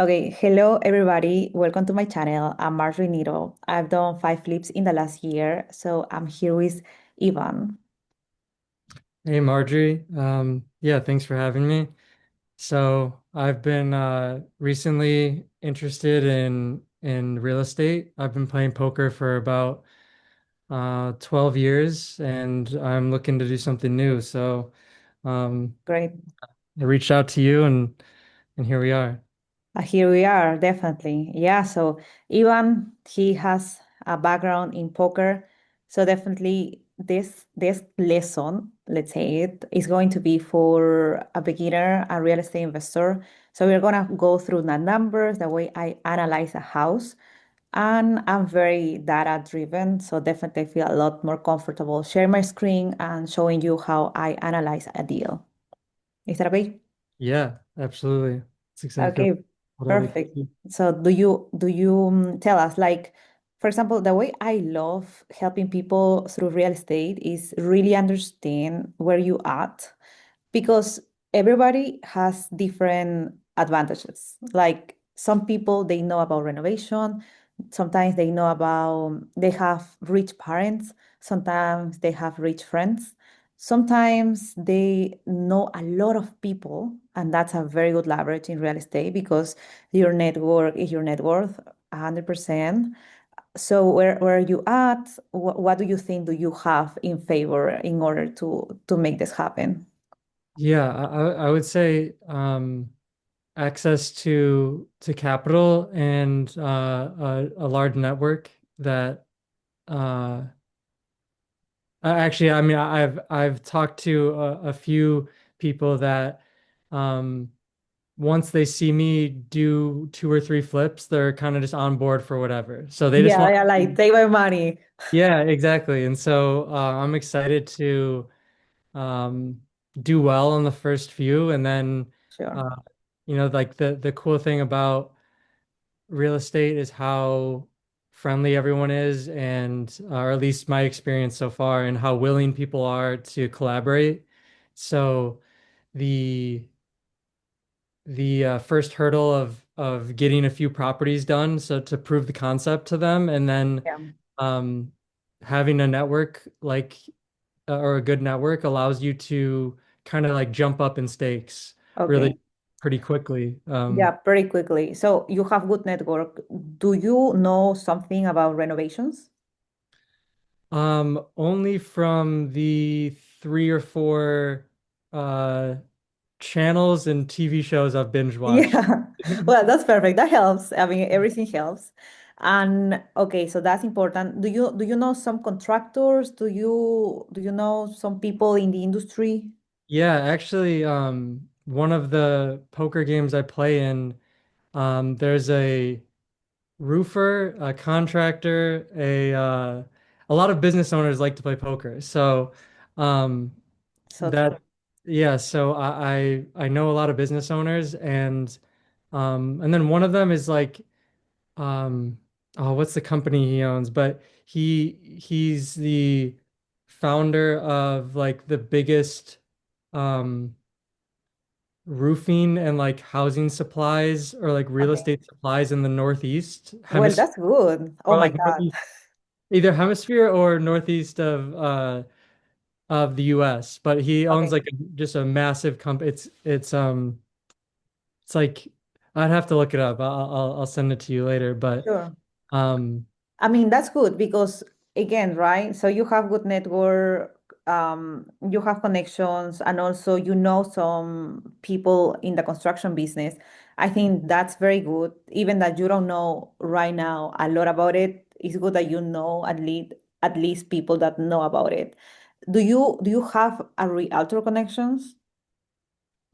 Okay, hello everybody. Welcome to my channel. I'm Marjorie Nito. I've done 5 flips in the last year, so I'm here with Ivan. Hey Marjorie. Yeah, thanks for having me. So I've been recently interested in real estate. I've been playing poker for about 12 years and I'm looking to do something new. So um, Great. I reached out to you and here we are. Here we are, definitely. Yeah, so Ivan, he has a background in poker, so definitely this lesson, let's say it, is going to be for a beginner, a real estate investor. So we're gonna go through the numbers, the way I analyze a house, and I'm very data driven, so definitely feel a lot more comfortable sharing my screen and showing you how I analyze a deal. Is that okay? Yeah, absolutely. That's exactly Okay, what I like to perfect. see. So do you tell us, like, for example, the way I love helping people through real estate is really understand where you at, because everybody has different advantages. Like some people, they know about renovation, sometimes they have rich parents, sometimes they have rich friends, sometimes they know a lot of people, and that's a very good leverage in real estate because your network is your net worth 100%. So where are you at? What do you think do you have in favor in order to make this happen? Yeah, I would say access to capital and a large network that uh actually, I mean, I've talked to a few people that um, once they see me do two or three flips, they're kind of just on board for whatever. So they just Yeah, want, yeah, like take my money. yeah, exactly. And so I'm excited to um, do well on the first few, and then Sure. uh, like the cool thing about real estate is how friendly everyone is, and or at least my experience so far, and how willing people are to collaborate. So the the first hurdle of getting a few properties done, so to prove the concept to them, and then Yeah. um, having a network like or a good network allows you to kind of like jump up in stakes Okay. really pretty quickly. Yeah, pretty quickly. So you have good network. Do you know something about renovations? Only from the three or four uh channels and TV shows I've binge watched. Yeah. Well, that's perfect. That helps. I mean, everything helps. And okay, so that's important. Do you know some contractors? Do you know some people in the industry? Yeah, actually, one of the poker games I play in, there's a roofer, a contractor, a lot of business owners like to play poker. So, um, So true. that yeah, so I know a lot of business owners, and then one of them is like um oh, what's the company he owns? But he's the founder of like the biggest um roofing and like housing supplies or like real Okay. estate supplies in the Northeast Well, hemisphere, that's good. Oh or my like God. northeast, either hemisphere or northeast of the US. But he owns Okay. like just a massive company. It's like I'd have to look it up. I'll send it to you later. But Sure. um I mean, that's good because again, right? So you have good network, you have connections, and also you know some people in the construction business. I think that's very good. Even that you don't know right now a lot about it, it's good that you know at least people that know about it. Do you have a realtor connections?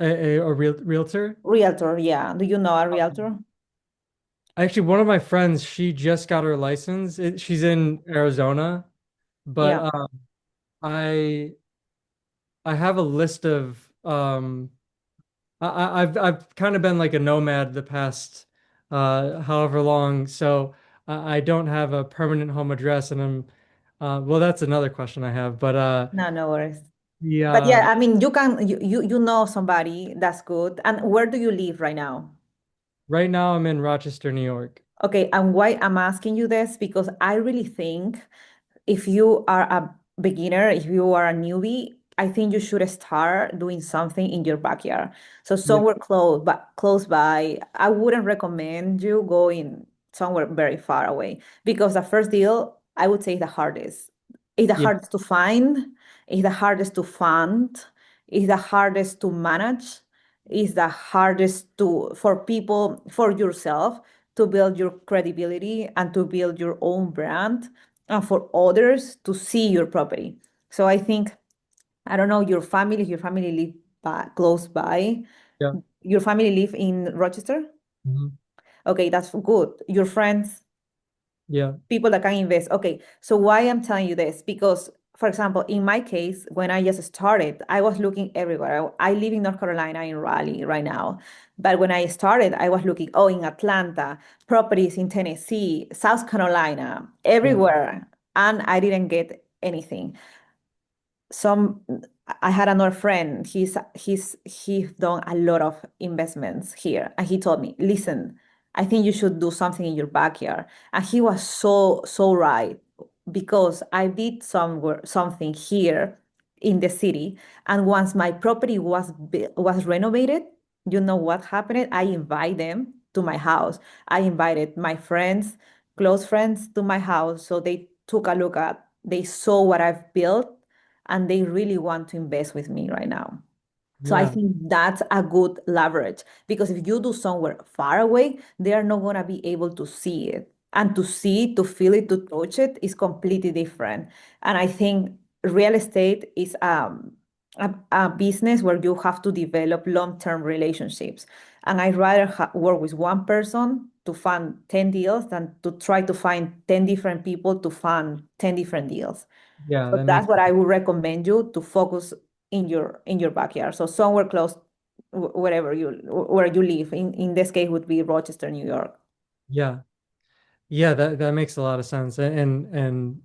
a realtor. Realtor, yeah. Do you know a realtor? Actually, one of my friends, she just got her license. She's in Arizona, but Yeah. I I have a list of I've kind of been like a nomad the past however long, so I don't have a permanent home address, and I'm well, that's another question I have, but No, no worries. The But yeah, I mean, you know somebody that's good. And where do you live right now? right now I'm in Rochester, New York. Okay, and why I'm asking you this because I really think if you are a beginner, if you are a newbie, I think you should start doing something in your backyard. So Yeah, somewhere close by. I wouldn't recommend you going somewhere very far away because the first deal, I would say, is the hardest. It's the yeah, hardest to find, it's the hardest to fund, it's the hardest to manage, it's the hardest to for people, for yourself to build your credibility and to build your own brand and for others to see your property. So I think, I don't know, your family live close by. yeah. Your family live in Rochester? Mhm. Okay, that's good. Your friends, Yeah. people that can invest. Okay, so why I'm telling you this? Because, for example, in my case, when I just started, I was looking everywhere. I live in North Carolina in Raleigh right now. But when I started, I was looking, oh, in Atlanta, properties in Tennessee, South Carolina, Yeah. everywhere. And I didn't get anything. Some I had another friend. He's done a lot of investments here, and he told me, "Listen, I think you should do something in your backyard." And he was so right because I did something here in the city, and once my property was renovated, you know what happened? I invite them to my house. I invited my friends, close friends, to my house, so they took a look at. They saw what I've built and they really want to invest with me right now. So I Yeah. think that's a good leverage because if you do somewhere far away, they are not going to be able to see it. And to see it, to feel it, to touch it is completely different. And I think real estate is a business where you have to develop long-term relationships. And I'd rather work with one person to fund 10 deals than to try to find 10 different people to fund 10 different deals. Yeah, So that that's makes what I would recommend you to focus in your backyard. So somewhere close where you live. In this case would be Rochester, New York. yeah. Yeah, that makes a lot of sense. And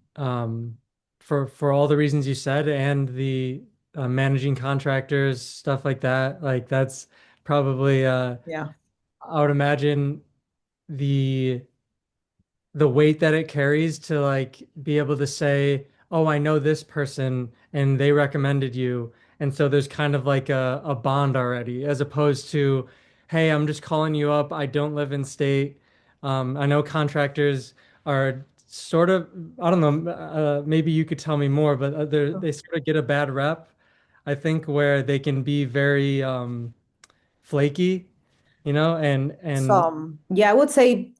for all the reasons you said and the managing contractors, stuff like that, like that's probably Yeah. I would imagine the the weight that it carries to like be able to say, "Oh, I know this person and they recommended you." And so there's kind of like a bond already, as opposed to, "Hey, I'm just calling you up. I don't live in state." I know contractors are sort of, I don't know, maybe you could tell me more, but they sort of get a bad rep, I think, where they can be very flaky, and Yeah, I would say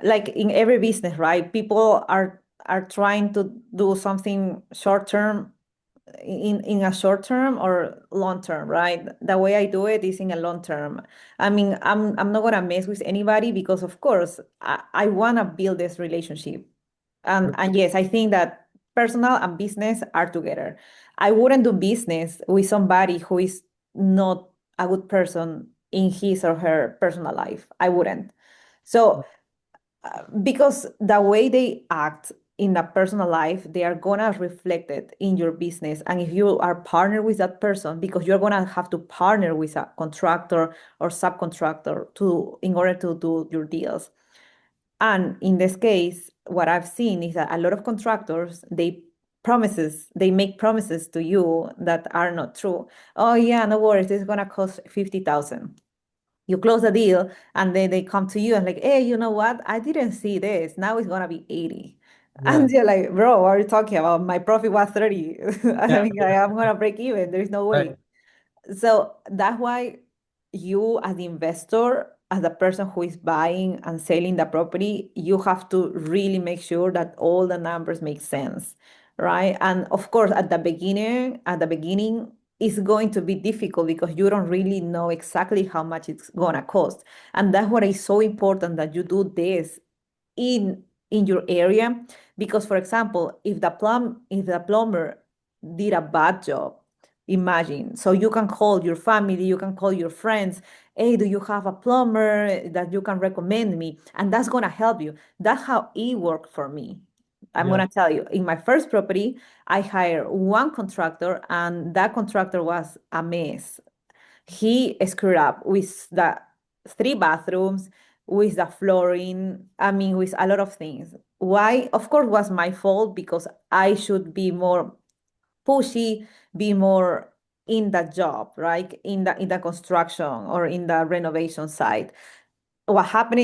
like in every business, right? People are trying to do something short term in a short term or long term, right? The way I do it is in a long term. I mean, I'm not gonna mess with anybody because of course I wanna build this relationship. And yes, I think that personal and business are together. I wouldn't do business with somebody who is not a good person in his or her personal life. I wouldn't. So because the way they act in the personal life, they are gonna reflect it in your business. And if you are partnered with that person, because you're gonna have to partner with a contractor or subcontractor to in order to do your deals. And in this case, what I've seen is that a lot of contractors, they make promises to you that are not true. Oh yeah, no worries, this is gonna cost 50,000. You close the deal and then they come to you and like, hey, you know what? I didn't see this. Now it's gonna be 80. yeah, And you're like, bro, what are you talking about? My profit was 30. I yeah, mean, I am gonna break even. There's no way. right. So that's why you, as the investor, as the person who is buying and selling the property, you have to really make sure that all the numbers make sense, right? And of course, at the beginning, it's going to be difficult because you don't really know exactly how much it's gonna cost. And that's what is so important that you do this in your area because for example if the plumber did a bad job, imagine, so you can call your family, you can call your friends, hey, do you have a plumber that you can recommend me, and that's going to help you. That's how it worked for me. I'm Yeah. gonna tell you, in my first property, I hired one contractor, and that contractor was a mess. He screwed up with the three bathrooms, with the flooring, I mean, with a lot of things. Why? Of course, was my fault because I should be more pushy, be more in the job, right? In the construction or in the renovation side. What happened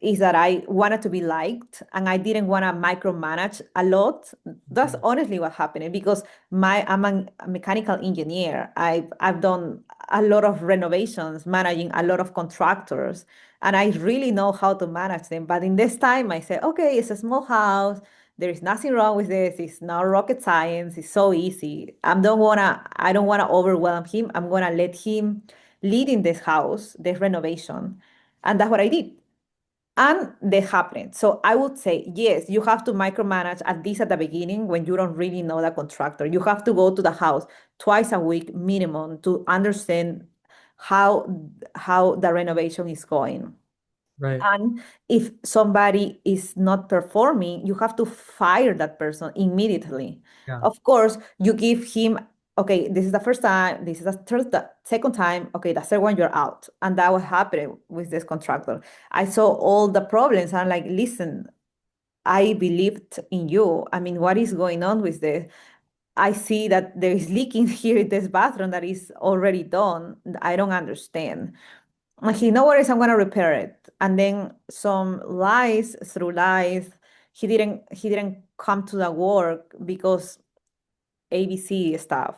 is that I wanted to be liked and I didn't want to micromanage a lot. That's Mhm. honestly what happened because I'm a mechanical engineer. I've done a lot of renovations, managing a lot of contractors, and I really know how to manage them. But in this time, I said, okay, it's a small house. There is nothing wrong with this. It's not rocket science. It's so easy. I don't wanna overwhelm him. I'm gonna let him lead in this house, this renovation. And that's what I did. And they happened. So I would say, yes, you have to micromanage at least at the beginning when you don't really know the contractor. You have to go to the house twice a week minimum to understand how how the renovation is going. Right. And if somebody is not performing, you have to fire that person immediately. Yeah. Of course, you give him, okay, this is the first time, this is the second time, okay, the third one, you're out. And that was happening with this contractor. I saw all the problems. I'm like, listen, I believed in you. I mean, what is going on with this? I see that there is leaking here in this bathroom that is already done. I don't understand. And he, no worries, I'm gonna repair it. And then some lies through lies, he didn't come to the work because ABC stuff.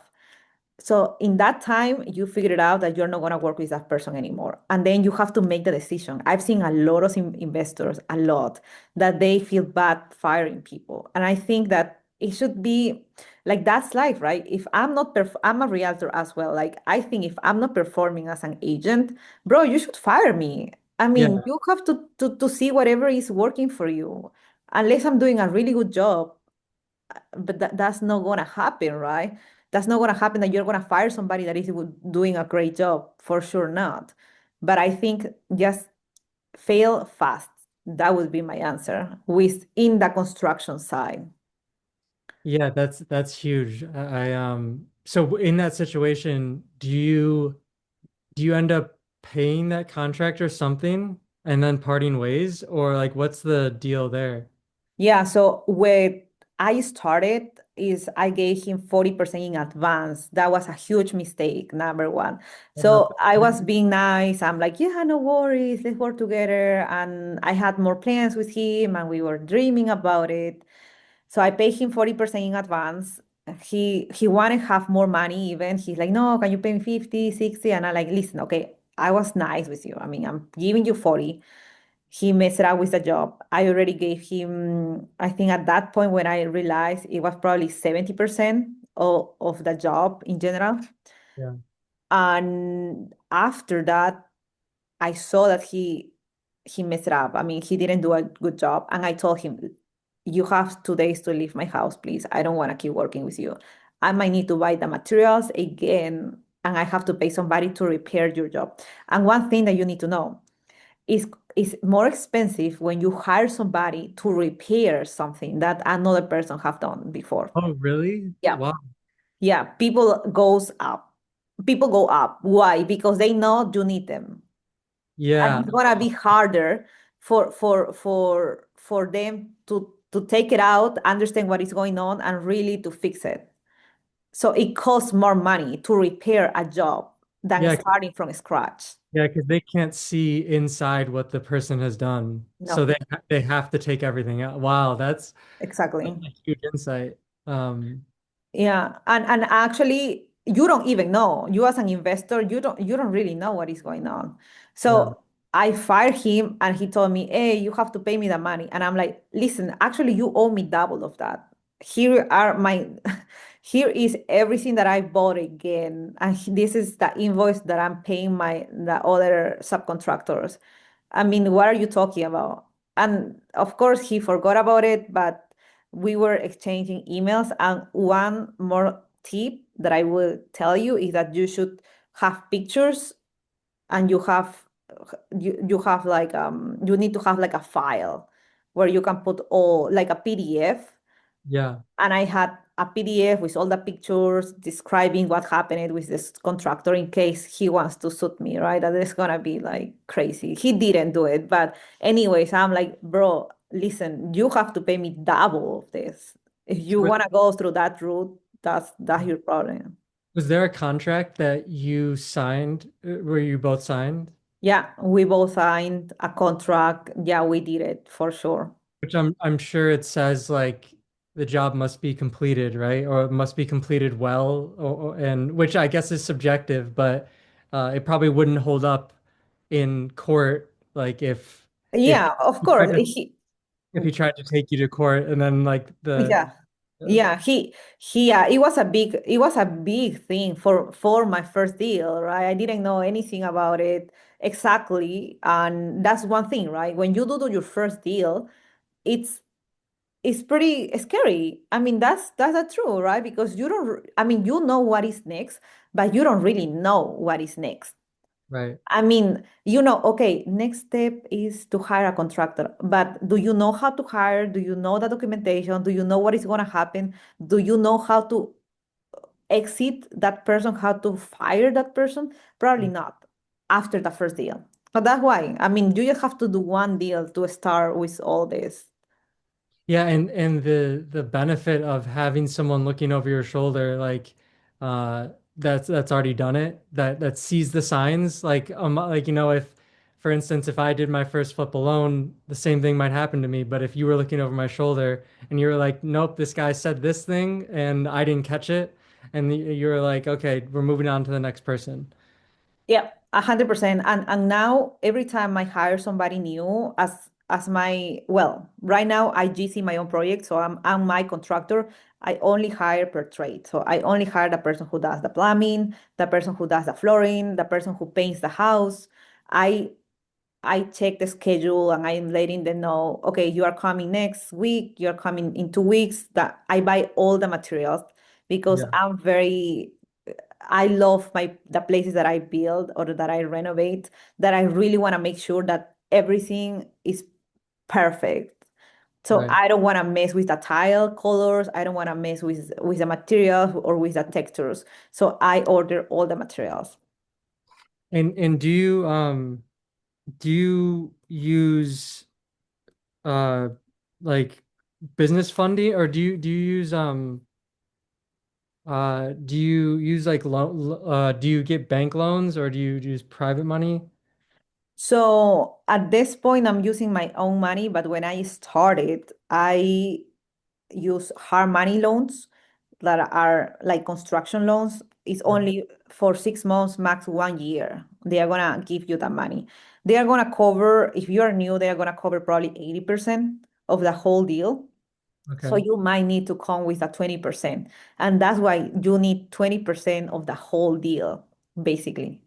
So in that time, you figured out that you're not going to work with that person anymore. And then you have to make the decision. I've seen a lot of investors, a lot, that they feel bad firing people. And I think that it should be like that's life, right? If I'm not, I'm a realtor as well. Like I think if I'm not performing as an agent, bro, you should fire me. I mean, Yeah. you have to see whatever is working for you. Unless I'm doing a really good job, but that's not gonna happen, right? That's not gonna happen that you're gonna fire somebody that is doing a great job. For sure not. But I think just fail fast. That would be my answer within the construction side. Yeah, that's huge. So in that situation, do you end up paying that contractor something and then parting ways, or like what's the deal there? Yeah, so where I started is I gave him 40% in advance. That was a huge mistake, number one. Oh, not So I bad. was being nice. I'm like, yeah, no worries, let's work together. And I had more plans with him and we were dreaming about it. So I paid him 40% in advance. He wanted to have more money even. He's like, no, can you pay me 50, 60? And I'm like, listen, okay, I was nice with you. I mean, I'm giving you 40. He messed up with the job. I already gave him, I think at that point when I realized it was probably 70% of the job in general. Yeah. And after that, I saw that he messed it up. I mean, he didn't do a good job. And I told him, you have 2 days to leave my house, please. I don't want to keep working with you. I might need to buy the materials again, and I have to pay somebody to repair your job. And one thing that you need to know is more expensive when you hire somebody to repair something that another person have done before. Oh, really? Yeah. Wow. Yeah, people go up. Why? Because they know you need them. And Yeah. it's gonna be harder for them to take it out, understand what is going on, and really to fix it. So it costs more money to repair a job than Yeah, starting from scratch. yeah, because they can't see inside what the person has done. So No, they have to take everything out. Wow, that's exactly. a huge insight. Yeah, and actually, you don't even know. You as an investor, you don't really know what is going on. Yeah. So I fired him, and he told me, "Hey, you have to pay me the money." And I'm like, "Listen, actually, you owe me double of that. Here are my, here is everything that I bought again, and this is the invoice that I'm paying the other subcontractors. I mean, what are you talking about?" And of course, he forgot about it, but we were exchanging emails. And one more tip that I will tell you is that you should have pictures, and you have like you need to have like a file where you can put all like a PDF. Yeah. And I had a PDF with all the pictures describing what happened with this contractor in case he wants to suit me, right? That is gonna be like crazy. He didn't do it, but anyways, I'm like, bro, listen, you have to pay me double of this. If So you wanna go through that route, that's your problem. was there a contract that you signed where you both signed? Yeah, we both signed a contract. Yeah, we did it for sure. Which I'm sure it says like the job must be completed, right? Or it must be completed well, and which I guess is subjective, but it probably wouldn't hold up in court, like if Yeah, of he course. tried to if he tried to take you to court and then like the Yeah. Yeah, yeah, it was a big thing for my first deal, right? I didn't know anything about it exactly, and that's one thing, right? When you do your first deal, it's it's pretty scary. I mean, that's a true, right? Because you don't, I mean, you know what is next, but you don't really know what is next. right, I mean, okay, next step is to hire a contractor, but do you know how to hire? Do you know the documentation? Do you know what is going to happen? Do you know how to exit that person, how to fire that person? Probably not after the first deal. But that's why, I mean, you just have to do one deal to start with all this. yeah, and the benefit of having someone looking over your shoulder, like that's already done it, that sees the signs, like if for instance if I did my first flip alone, the same thing might happen to me. But if you were looking over my shoulder and you were like, nope, this guy said this thing and I didn't catch it, and you're like, okay, we're moving on to the next person. Yeah, 100%. And now every time I hire somebody new as my well, right now I GC my own project, so I'm my contractor. I only hire per trade. So I only hire the person who does the plumbing, the person who does the flooring, the person who paints the house. I I check the schedule and I'm letting them know, okay, you are coming next week, you're coming in 2 weeks. That I buy all the materials because Yeah, I love the places that I build or that I renovate, that I really want to make sure that everything is perfect. So right. I don't want to mess with the tile colors. I don't want to mess with the materials or with the textures. So I order all the materials. And do you use uh like business funding, or do you use do you use like do you get bank loans or do you use private money? So at this point, I'm using my own money, but when I started, I use hard money loans that are like construction loans. It's Yeah. only for 6 months, max 1 year. They are gonna give you that money. They are gonna cover, if you are new, they are gonna cover probably 80% of the whole deal. So Okay. you might need to come with a 20%. And that's why you need 20% of the whole deal, basically.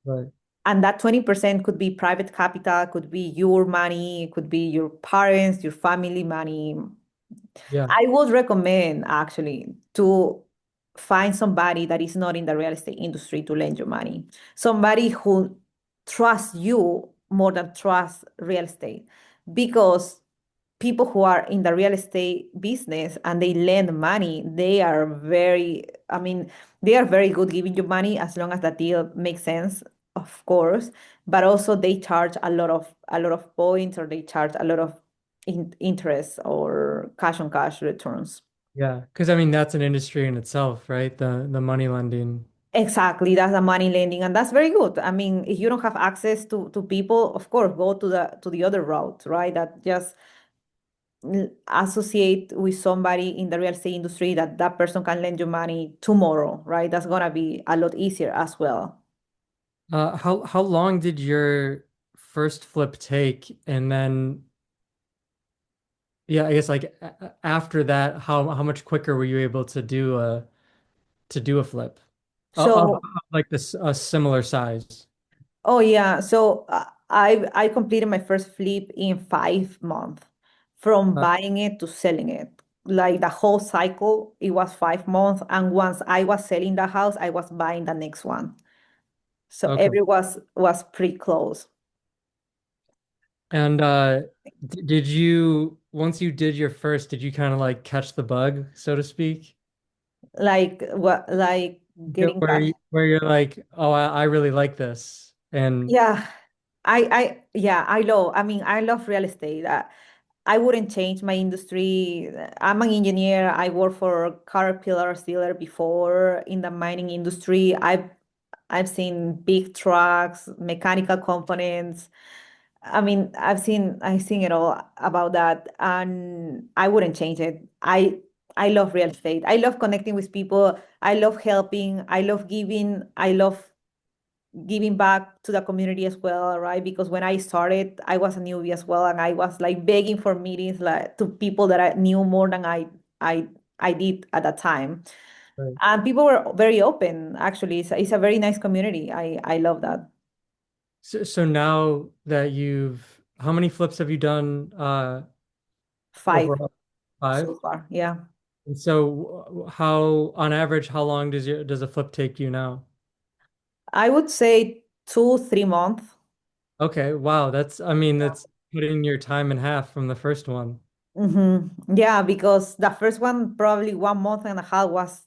Right. And that 20% could be private capital, could be your money, could be your parents, your family money. Yeah. I would recommend actually to find somebody that is not in the real estate industry to lend you money. Somebody who trusts you more than trusts real estate. Because people who are in the real estate business and they lend money, they are I mean, they are very good giving you money as long as the deal makes sense, of course. But also they charge a lot of points, or they charge a lot of interest or cash on cash returns. Yeah. Because I mean that's an industry in itself, right? The money lending. Exactly, that's the money lending, and that's very good. I mean, if you don't have access to people, of course, go to the other route, right? That just associate with somebody in the real estate industry that person can lend you money tomorrow, right? That's gonna be a lot easier as well. How long did your first flip take? And then yeah, I guess like after that, how much quicker were you able to do a flip of So, like this a similar size? oh yeah, so I completed my first flip in 5 months from Uh, buying it to selling it. Like the whole cycle, it was 5 months, and once I was selling the house, I was buying the next one. So okay. every was pretty close. And did you once you did your first, did you kind of like catch the bug, so to speak? Like what, like getting cash? Where you're like, oh, I really like this. And Yeah, yeah, I love. I mean, I love real estate. I wouldn't change my industry. I'm an engineer. I worked for Caterpillar dealer before in the mining industry. I've seen big trucks, mechanical components. I mean, I've seen it all about that, and I wouldn't change it. I love real estate. I love connecting with people. I love helping. I love giving. I love giving back to the community as well, right? Because when I started, I was a newbie as well, and I was like begging for meetings like to people that I knew more than I I did at that time. right. And people were very open. Actually, it's a very nice community. I love that. So now that how many flips have you done Five overall? Five? so far. Yeah. And so how on average, how long does a flip take you now? I would say 2, 3 months. Okay, wow, I mean, that's putting your time in half from the first one. Yeah, because the first one probably 1 month and a half was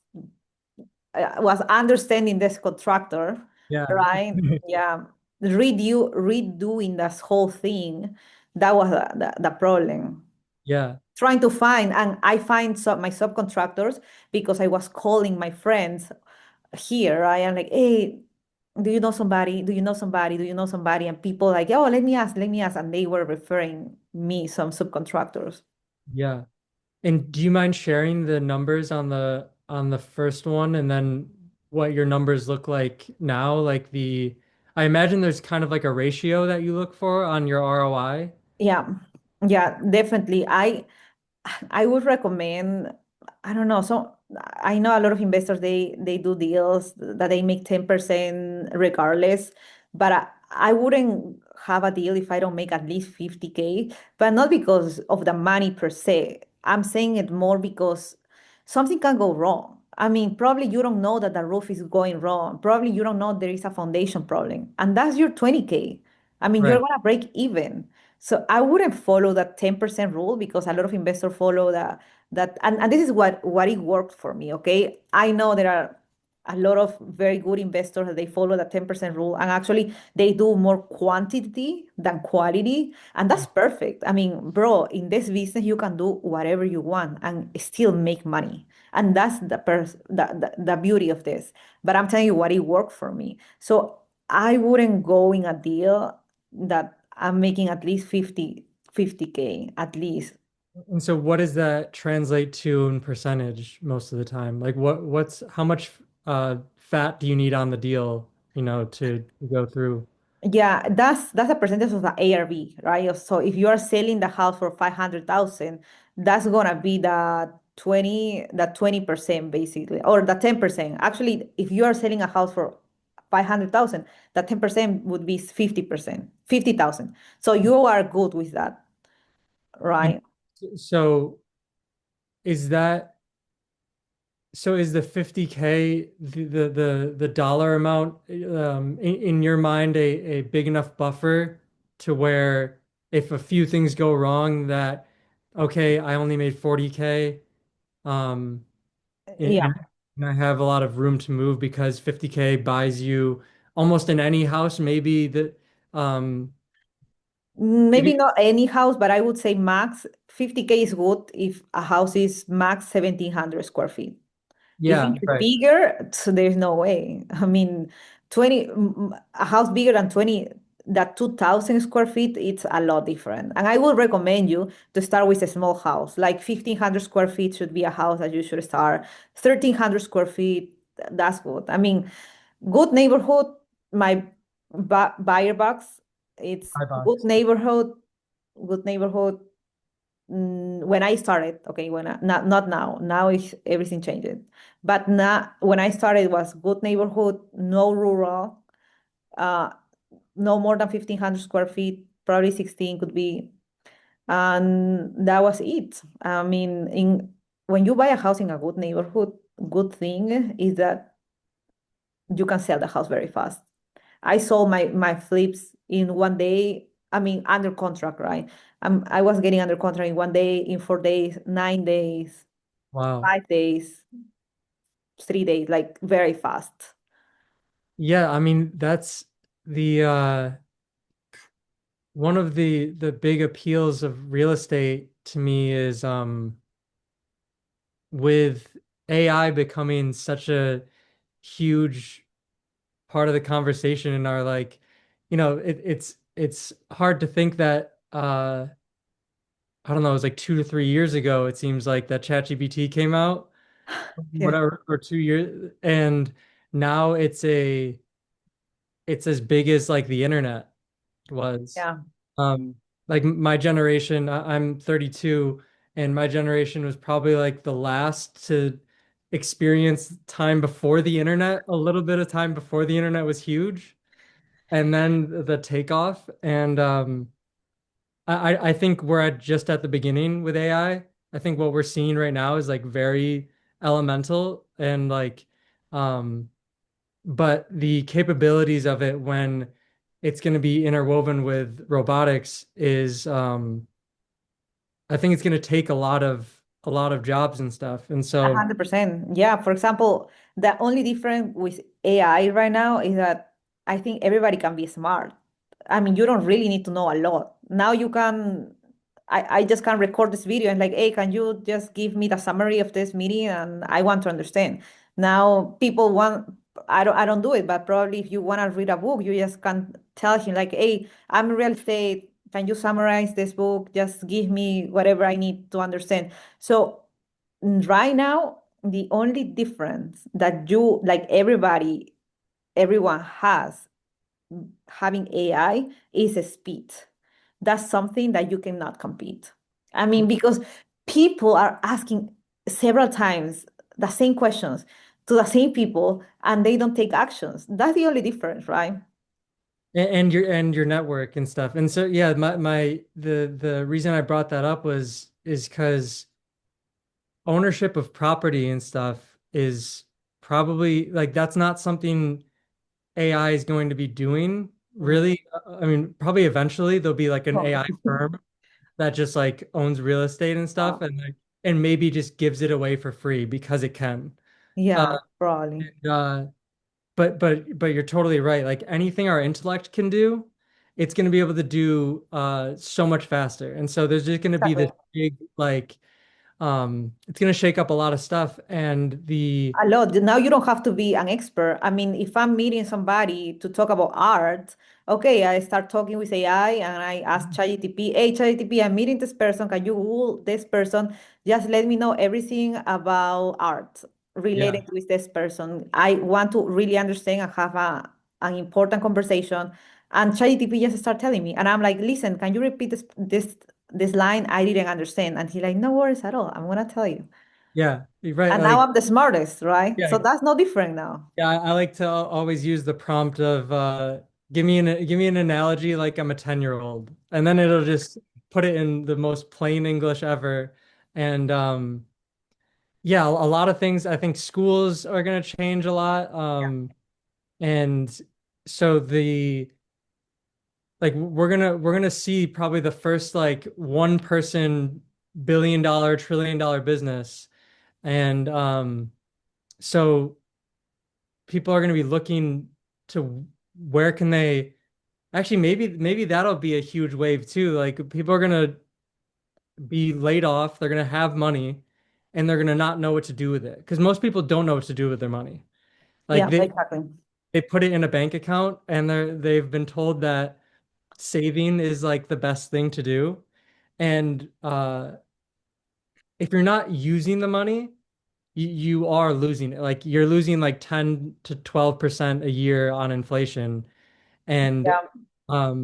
understanding this contractor, Yeah. right? Yeah, redoing this whole thing. That was the problem. Yeah. Trying to find, and I find my subcontractors because I was calling my friends here. I am like, hey, do you know somebody? Do you know somebody? Do you know somebody? And people like, oh, let me ask. And they were referring me some subcontractors. Yeah. And do you mind sharing the numbers on the first one and then what your numbers look like now? I imagine there's kind of like a ratio that you look for on your ROI. Yeah, yeah, definitely. I would recommend, I don't know, so I know a lot of investors they do deals that they make 10% regardless, but I wouldn't have a deal if I don't make at least 50K, but not because of the money per se. I'm saying it more because something can go wrong. I mean, probably you don't know that the roof is going wrong. Probably you don't know there is a foundation problem, and that's your 20K. I mean, you're Right. gonna break even. So I wouldn't follow that 10% rule because a lot of investors follow and this is what it worked for me. Okay. I know there are a lot of very good investors that they follow the 10% rule and actually they do more quantity than quality. And that's perfect. I mean, bro, in this business you can do whatever you want and still make money. And that's the beauty of this. But I'm telling you what it worked for me. So I wouldn't go in a deal that I'm making at least 50K at least. And so what does that translate to in percentage most of the time? Like how much fat do you need on the deal, to go through? Yeah, that's a percentage of the ARV, right? So if you are selling the house for 500,000, that's gonna be the 20% basically, or the 10%. Actually, if you are selling a house for 500,000, the 10% would be 50%, 50,000. So you are good with that, And right? so is that So is the 50K the dollar amount in your mind a big enough buffer to where if a few things go wrong that okay, I only made 40K um Yeah. and I have a lot of room to move because 50K buys you almost in any house maybe um Maybe maybe not any house, but I would say max 50K is good if a house is max 1,700 square feet. If yeah, it's right. bigger, there's no way. I mean, a house bigger than 20, that 2,000 square feet, it's a lot different. And I would recommend you to start with a small house. Like 1,500 square feet should be a house that you should start. 1,300 square feet, that's good. I mean, good neighborhood, my buyer box, it's $5. good neighborhood. When I started, okay, not now. Now is everything changed. But now, when I started, it was good neighborhood, no rural, uh, no more than 1,500 square feet, probably 16 could be, and that was it. I mean, in when you buy a house in a good neighborhood, good thing is that you can sell the house very fast. I sold my flips in one day. I mean, under contract, right? I was getting under contract in 1 day, in 4 days, 9 days, Wow. 5 days, 3 days, like very fast. Yeah, I mean that's the one of the big appeals of real estate to me is with AI becoming such a huge part of the conversation in our like, it's hard to think that I don't know, it was like 2 to 3 years ago, it seems like that ChatGPT came out, Yeah. whatever, or 2 years, and now it's as big as like the internet was. Yeah. Um, like my generation, I'm 32, and my generation was probably like the last to experience time before the internet, a little bit of time before the internet was huge, and then the takeoff. And I think we're just at the beginning with AI. I think what we're seeing right now is like very elemental and like um but the capabilities of it when it's going to be interwoven with robotics is I think it's going to take a lot of jobs and stuff. And A so 100%. Yeah. For example, the only difference with AI right now is that I think everybody can be smart. I mean, you don't really need to know a lot. Now you can, I just can record this video and like, hey, can you just give me the summary of this meeting? And I want to understand. Now people want, I don't do it, but probably if you want to read a book, you just can tell him like, hey, I'm in real estate. Can you summarize this book? Just give me whatever I need to understand. So right now, the only difference that you, like everybody, everyone has having AI is a speed. That's something that you cannot compete. I mean, because people are asking several times the same questions to the same people and they don't take actions. That's the only difference, right? and your network and stuff. And so yeah, the reason I brought that up is because ownership of property and stuff is probably like that's not something AI is going to be doing Mm. really. I mean, probably eventually there'll be like an Oh, AI firm that just like owns real estate and stuff wow. and maybe just gives it away for free because it can. Uh, Yeah, probably. and, but you're totally right. Like anything our intellect can do, it's going to be able to do so much faster. And so there's just going to be Exactly. this big like it's going to shake up a lot of stuff and the A lot. Now you don't have to be an expert. I mean, if I'm meeting somebody to talk about art, okay, I start talking with AI and I ask ChatGPT, hey, ChatGPT, I'm meeting this person. Can you Google this person? Just let me know everything about art yeah. related with this person. I want to really understand and have an important conversation. And ChatGPT just start telling me. And I'm like, listen, can you repeat this line? I didn't understand. And he's like, no worries at all. I'm gonna tell you. Yeah, you're right. And now Like I'm the smartest, right? yeah, So that's no different now. yeah, I like to always use the prompt of give me an analogy like I'm a 10-year-old. And then it'll just put it in the most plain English ever. And yeah, a lot of things I think schools are going to change a lot. And so the like we're gonna see probably the first like one person billion-dollar, trillion-dollar business. And so people are going to be looking to where can they actually maybe that'll be a huge wave too. Like people are going to be laid off, they're going to have money and they're going to not know what to do with it because most people don't know what to do with their money. Like Yeah, they exactly. they put it in a bank account and they've been told that saving is like the best thing to do. And if you're not using the money, you are losing it. Like you're losing like 10 to 12% a year on inflation. And Yeah.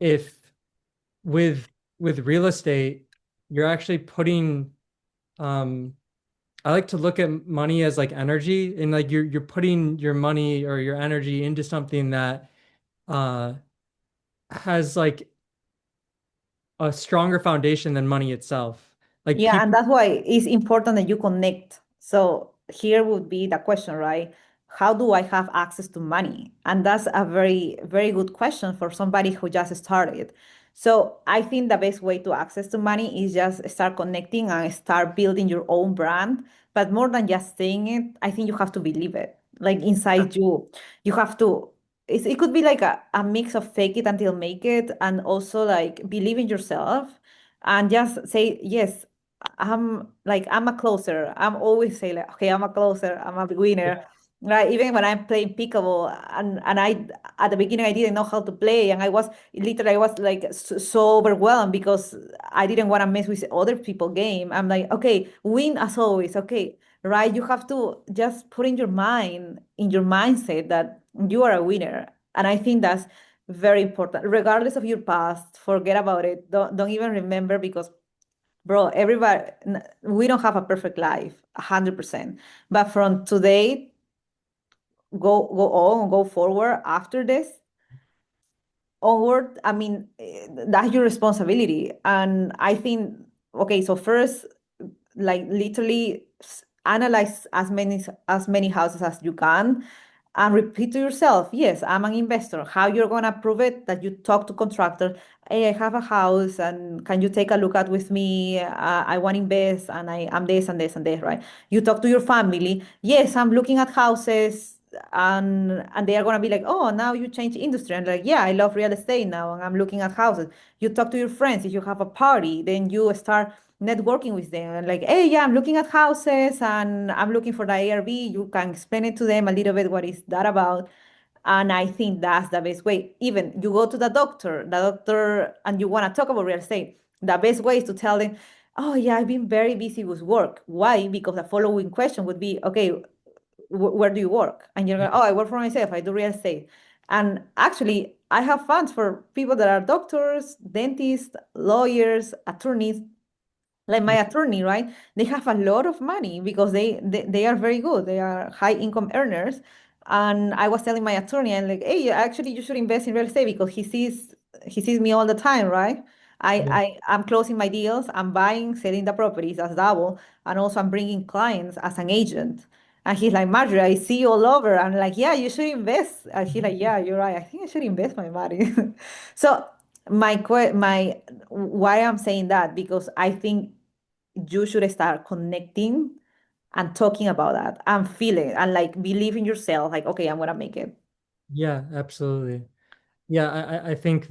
if with real estate, you're actually putting I like to look at money as like energy and like you're putting your money or your energy into something that uh has like a stronger foundation than money itself. Like Yeah, people and that's why it's important that you connect. So here would be the question, right? how do I have access to money? And that's a very, very good question for somebody who just started. So I think the best way to access to money is just start connecting and start building your own brand. But more than just saying it, I think you have to believe it. Like inside you, you have to, it could be like a mix of fake it until make it and also like believe in yourself and just say, yes, I'm a closer. I'm always say like, okay, I'm a closer, I'm a winner. Right. Even when I'm playing pickleball and I at the beginning I didn't know how to play and I was like so overwhelmed because I didn't want to mess with other people game. I'm like, okay, win as always. Okay. Right. You have to just put in your mindset that you are a winner. And I think that's very important. Regardless of your past, forget about it. Don't even remember because bro, we don't have a perfect life, 100%. But from today, go on, go forward after this, onward, I mean, that's your responsibility. And I think, okay, so first, like literally analyze as many houses as you can and repeat to yourself, yes, I'm an investor. How you're gonna prove it? That you talk to contractor, hey, I have a house and can you take a look at with me? I want to invest and I'm this and this and this, right? You talk to your family, yes, I'm looking at houses and they are gonna be like, oh, now you change industry. And like, yeah, I love real estate now and I'm looking at houses. You talk to your friends. If you have a party, then you start networking with them and like, hey, yeah, I'm looking at houses and I'm looking for the ARV. You can explain it to them a little bit. What is that about? And I think that's the best way. Even you go to the doctor, and you want to talk about real estate. The best way is to tell them, oh, yeah, I've been very busy with work. Why? Because the following question would be, okay, where do you work? And you're going, oh, I work for myself. I do real estate. And actually, I have funds for people that are doctors, dentists, lawyers, attorneys, like my attorney, right? They have a lot of money because they are very good. They are high income earners. And I was telling my attorney, I'm like, hey, actually, you should invest in real estate because he sees me all the time, right? Yeah. I'm closing my deals. I'm buying, selling the properties as double, and also I'm bringing clients as an agent. And he's like, Marjorie, I see you all over. I'm like, yeah, you should invest. And he's like, yeah, you're right. I think I should invest my money. So my why I'm saying that because I think you should start connecting and talking about that and feeling and like believe in yourself like okay, I'm gonna make it. Yeah, absolutely. Yeah, I think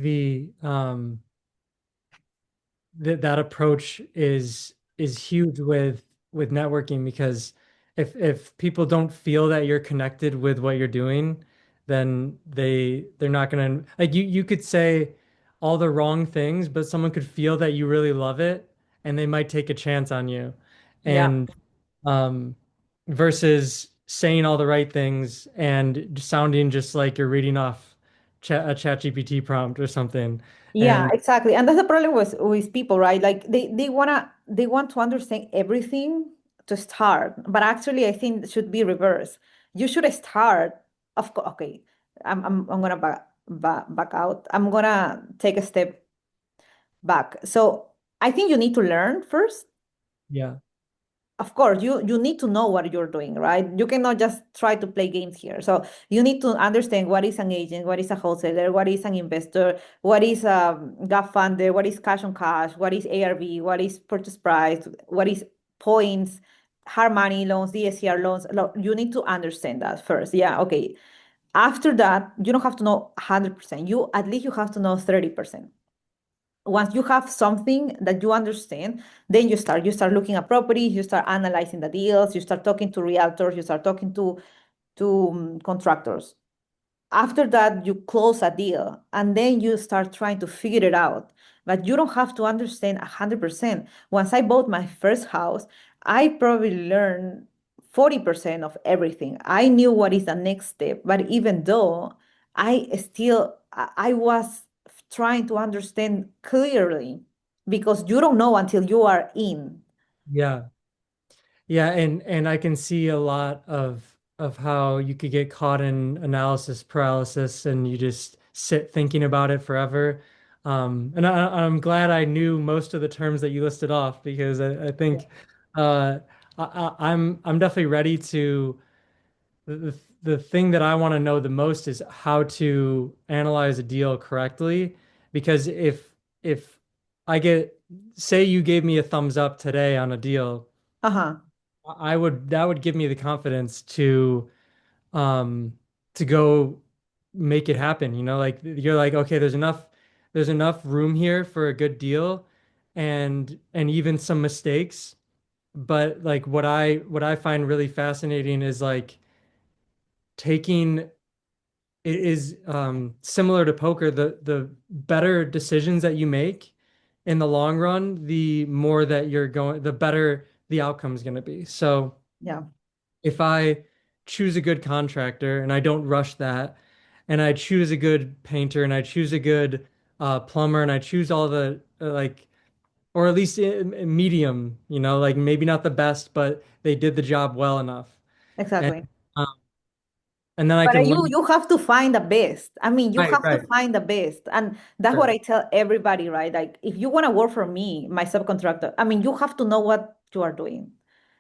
that approach is huge with networking because if people don't feel that you're connected with what you're doing, then they're not gonna like you could say all the wrong things, but someone could feel that you really love it and they might take a chance on you. Yeah. And um versus saying all the right things and sounding just like you're reading off a chat GPT prompt or something. Yeah, And exactly. And that's the problem with people, right? Like they want to understand everything to start, but actually I think it should be reverse. You should start, of course. Okay, I'm gonna back out. I'm gonna take a step back. So I think you need to learn first. yeah. Of course, you need to know what you're doing, right? You cannot just try to play games here. So you need to understand what is an agent, what is a wholesaler, what is an investor, what is a gap funder, what is cash on cash, what is ARV, what is purchase price, what is points, hard money loans, DSCR loans. You need to understand that first. Yeah, okay. After that, you don't have to know 100%. You at least you have to know 30%. Once you have something that you understand, then you start looking at properties, you start analyzing the deals, you start talking to realtors, you start talking to contractors. After that, you close a deal and then you start trying to figure it out. But you don't have to understand 100%. Once I bought my first house, I probably learned 40% of everything. I knew what is the next step, but even though I was trying to understand clearly because you don't know until you are in. Yeah. Yeah, and I can see a lot of how you could get caught in analysis paralysis and you just sit thinking about it forever. And I'm glad I knew most of the terms that you listed off because I think I'm definitely ready to the thing that I want to know the most is how to analyze a deal correctly. Because if I get, say you gave me a thumbs up today on a deal, Uh-huh. I would that would give me the confidence um to go make it happen. You know, like you're like, okay, there's enough room here for a good deal and even some mistakes. But like what I find really fascinating is like taking it is similar to poker, the better decisions that you make in the long run, the more that you're going, the better the outcome is going to be. So Yeah, if I choose a good contractor and I don't rush that, and I choose a good painter and I choose a good plumber and I choose all the like, or at least medium, you know, like maybe not the best, but they did the job well enough. And exactly. um, and then I But can you learn. you have to find the best. I mean, you Right, have to right, find the best. And that's what sure. I tell everybody, right? Like if you want to work for me, my subcontractor, I mean, you have to know what you are doing.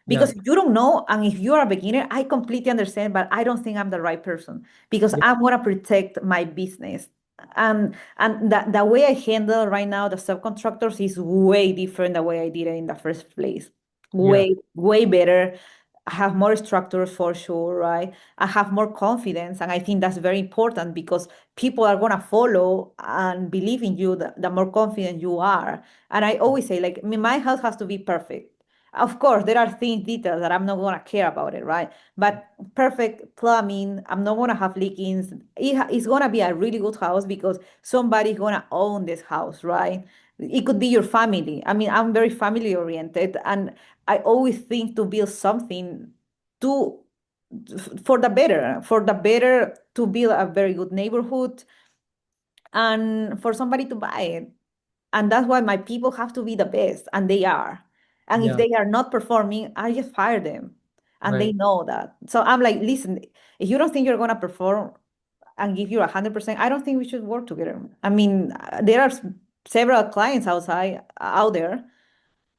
Because Yeah, if you don't know, and if you are a beginner, I completely understand, but I don't think I'm the right person because yeah, I'm gonna protect my business. And the way I handle right now the subcontractors is way different the way I did it in the first place. yeah, Way better. I have more structures for sure, right? I have more confidence. And I think that's very important because people are going to follow and believe in you the more confident you are. And I always say, like, I mean, my house has to be perfect. Of course, there are things, details that I'm not going to care about it, right? But perfect plumbing, I'm not going to have leakings. It's going to be a really good house because somebody's going to own this house, right? It could be your family. I mean, I'm very family oriented and I always think to build something to for the better to build a very good neighborhood and for somebody to buy it. And that's why my people have to be the best, and they are. And if yeah, they are not performing, I just fire them. And they right. know that. So I'm like, listen, if you don't think you're gonna perform and give you 100%, I don't think we should work together. I mean, there are several clients out there,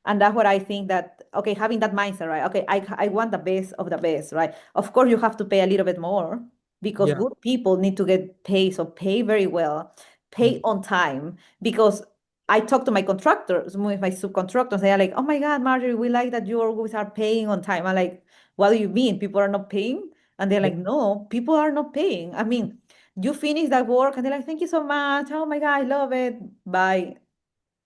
and that's what I think that, okay, having that mindset, right? Okay, I want the best of the best, right? Of course, you have to pay a little bit more because Yeah, good people need to get paid. So pay very well, yeah, pay on time. Because I talk to my contractors, with my subcontractors, they are like, oh my God, Marjorie, we like that you always are paying on time. I'm like, what do you mean? People are not paying? And they're yeah, like, no, people are not paying. I mean, you finish that work and they're like, thank you so much. Oh my God, I love it. Bye,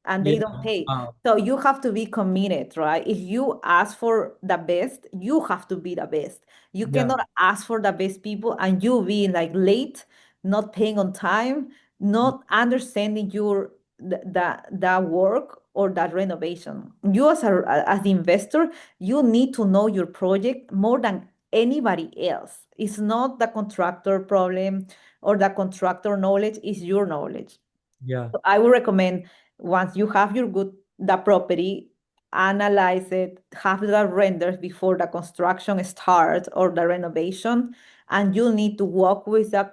and yeah. they don't pay. Wow. So you have to be committed, right? If you ask for the best, you have to be the best. You Yeah, cannot ask for the best people and you being like late, not paying on time, not understanding your the work or that renovation. You as the investor, you need to know your project more than anybody else. It's not the contractor problem or the contractor knowledge, it's your knowledge. yeah, So I would recommend once you have your good the property, analyze it, have the renders before the construction starts or the renovation, and you need to work with the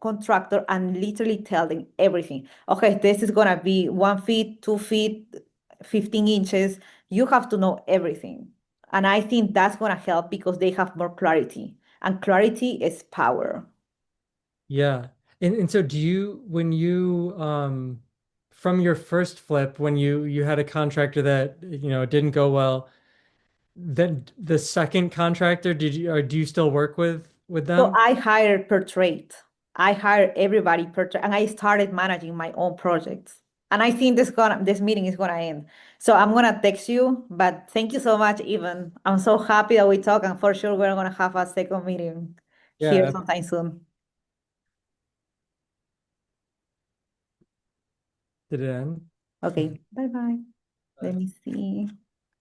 contractor and literally tell them everything. Okay, this is gonna be 1 feet, 2 feet, 15 inches. You have to know everything. And I think that's gonna help because they have more clarity. And clarity is power. yeah. And so do you when you from your first flip when you had a contractor that you know didn't go well, then the second contractor did you or do you still work with So them? I hired per trade. I hired everybody per trade, and I started managing my own projects. And I think this meeting is gonna end. So I'm gonna text you, but thank you so much, Even. I'm so happy that we talk, and for sure we're gonna have a second meeting here Yeah, sometime soon. did it end? Okay, bye bye. Let me see.